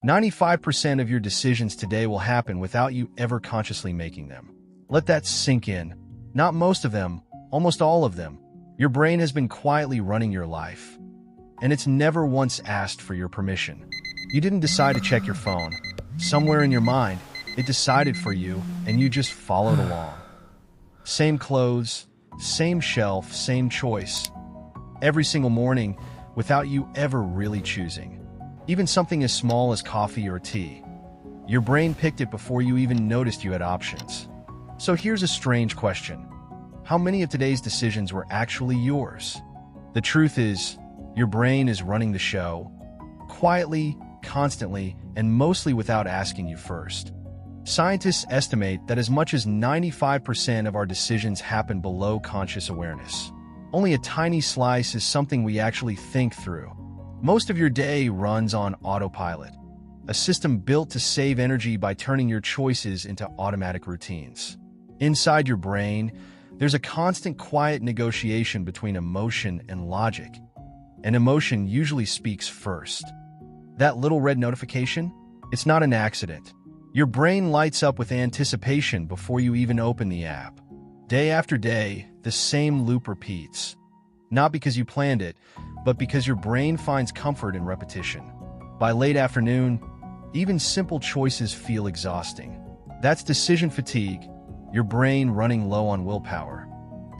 95% of your decisions today will happen without you ever consciously making them. Let that sink in. Not most of them, almost all of them. Your brain has been quietly running your life, and it's never once asked for your permission. You didn't decide to check your phone. Somewhere in your mind, it decided for you, and you just followed along. Same clothes, same shelf, same choice. Every single morning, without you ever really choosing. Even something as small as coffee or tea. Your brain picked it before you even noticed you had options. So here's a strange question. How many of today's decisions were actually yours? The truth is, your brain is running the show, quietly, constantly, and mostly without asking you first. Scientists estimate that as much as 95% of our decisions happen below conscious awareness. Only a tiny slice is something we actually think through. Most of your day runs on autopilot, a system built to save energy by turning your choices into automatic routines. Inside your brain, there's a constant quiet negotiation between emotion and logic, and emotion usually speaks first. That little red notification? It's not an accident. Your brain lights up with anticipation before you even open the app. Day after day, the same loop repeats. Not because you planned it, but because your brain finds comfort in repetition. By late afternoon, even simple choices feel exhausting. That's decision fatigue, your brain running low on willpower.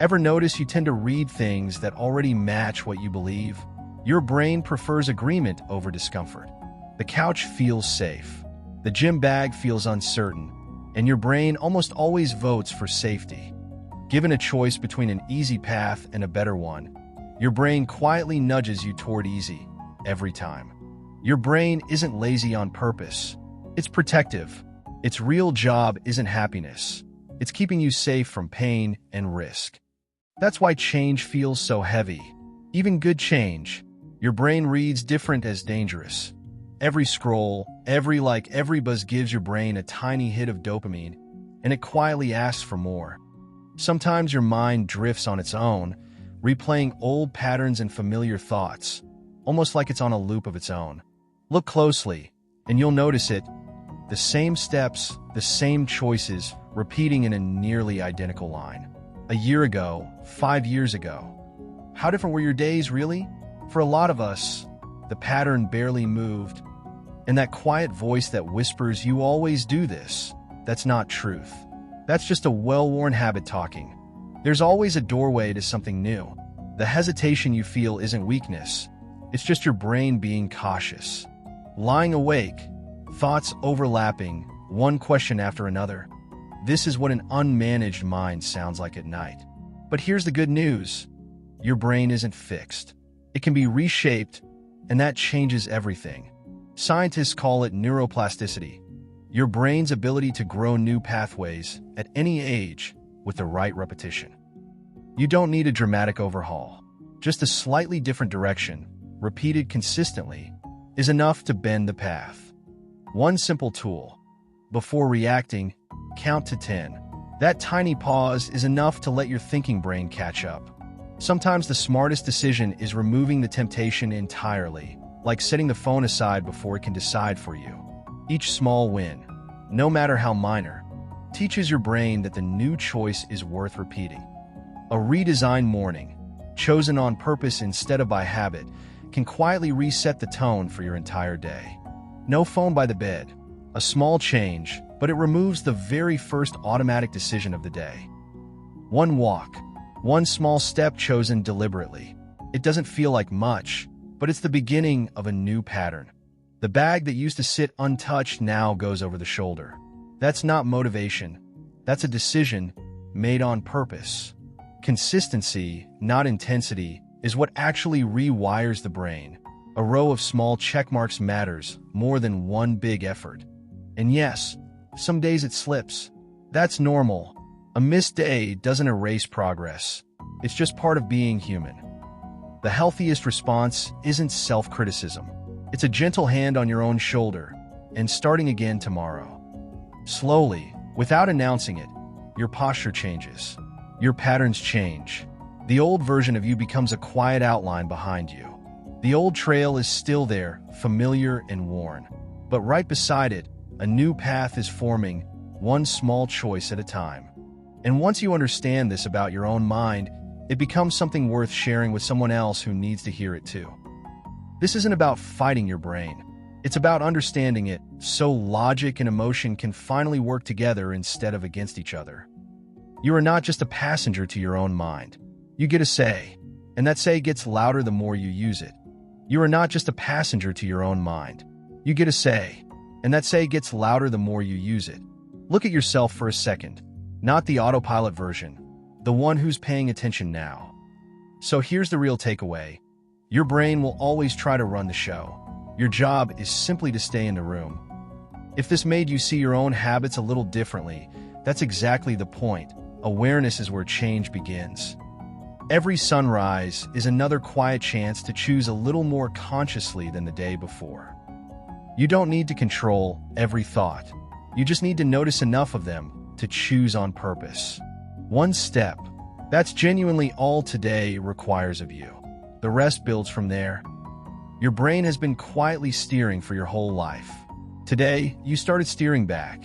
Ever notice you tend to read things that already match what you believe? Your brain prefers agreement over discomfort. The couch feels safe. The gym bag feels uncertain. And your brain almost always votes for safety. Given a choice between an easy path and a better one, your brain quietly nudges you toward easy, every time. Your brain isn't lazy on purpose. It's protective. Its real job isn't happiness. It's keeping you safe from pain and risk. That's why change feels so heavy. Even good change, your brain reads different as dangerous. Every scroll, every like, every buzz gives your brain a tiny hit of dopamine, and it quietly asks for more. Sometimes your mind drifts on its own, replaying old patterns and familiar thoughts, almost like it's on a loop of its own. Look closely, and you'll notice it. The same steps, the same choices, repeating in a nearly identical line. A year ago, 5 years ago. How different were your days, really? For a lot of us, the pattern barely moved. And that quiet voice that whispers, "You always do this," that's not truth. That's just a well-worn habit talking. There's always a doorway to something new. The hesitation you feel isn't weakness. It's just your brain being cautious. Lying awake, thoughts overlapping, one question after another. This is what an unmanaged mind sounds like at night. But here's the good news. Your brain isn't fixed. It can be reshaped, and that changes everything. Scientists call it neuroplasticity. Your brain's ability to grow new pathways at any age with the right repetition. You don't need a dramatic overhaul. Just a slightly different direction, repeated consistently, is enough to bend the path. One simple tool. Before reacting, count to 10. That tiny pause is enough to let your thinking brain catch up. Sometimes the smartest decision is removing the temptation entirely, like setting the phone aside before it can decide for you. Each small win, no matter how minor, teaches your brain that the new choice is worth repeating. A redesigned morning, chosen on purpose instead of by habit, can quietly reset the tone for your entire day. No phone by the bed, a small change, but it removes the very first automatic decision of the day. One walk, one small step chosen deliberately. It doesn't feel like much, but it's the beginning of a new pattern. The bag that used to sit untouched now goes over the shoulder. That's not motivation. That's a decision made on purpose. Consistency, not intensity, is what actually rewires the brain. A row of small check marks matters more than one big effort. And yes, some days it slips. That's normal. A missed day doesn't erase progress. It's just part of being human. The healthiest response isn't self-criticism. It's a gentle hand on your own shoulder and starting again tomorrow. Slowly, without announcing it, your posture changes. Your patterns change. The old version of you becomes a quiet outline behind you. The old trail is still there, familiar and worn. But right beside it, a new path is forming, one small choice at a time. And once you understand this about your own mind, it becomes something worth sharing with someone else who needs to hear it too. This isn't about fighting your brain. It's about understanding it, so logic and emotion can finally work together instead of against each other. You are not just a passenger to your own mind. You get a say, and that say gets louder the more you use it. You are not just a passenger to your own mind. You get a say, and that say gets louder the more you use it. Look at yourself for a second, not the autopilot version, the one who's paying attention now. So here's the real takeaway. Your brain will always try to run the show. Your job is simply to stay in the room. If this made you see your own habits a little differently, that's exactly the point. Awareness is where change begins. Every sunrise is another quiet chance to choose a little more consciously than the day before. You don't need to control every thought. You just need to notice enough of them to choose on purpose. One step. That's genuinely all today requires of you. The rest builds from there. Your brain has been quietly steering for your whole life. Today, you started steering back.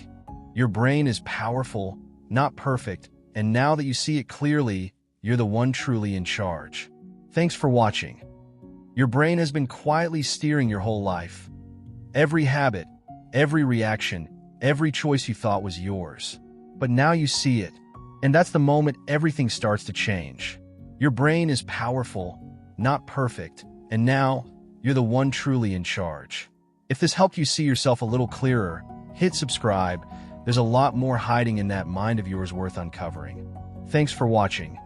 Your brain is powerful, not perfect, and now that you see it clearly, you're the one truly in charge. Thanks for watching. Your brain has been quietly steering your whole life. Every habit, every reaction, every choice you thought was yours. But now you see it, and that's the moment everything starts to change. Your brain is powerful, not perfect, and now you're the one truly in charge. If this helped you see yourself a little clearer, hit subscribe. There's a lot more hiding in that mind of yours worth uncovering. Thanks for watching.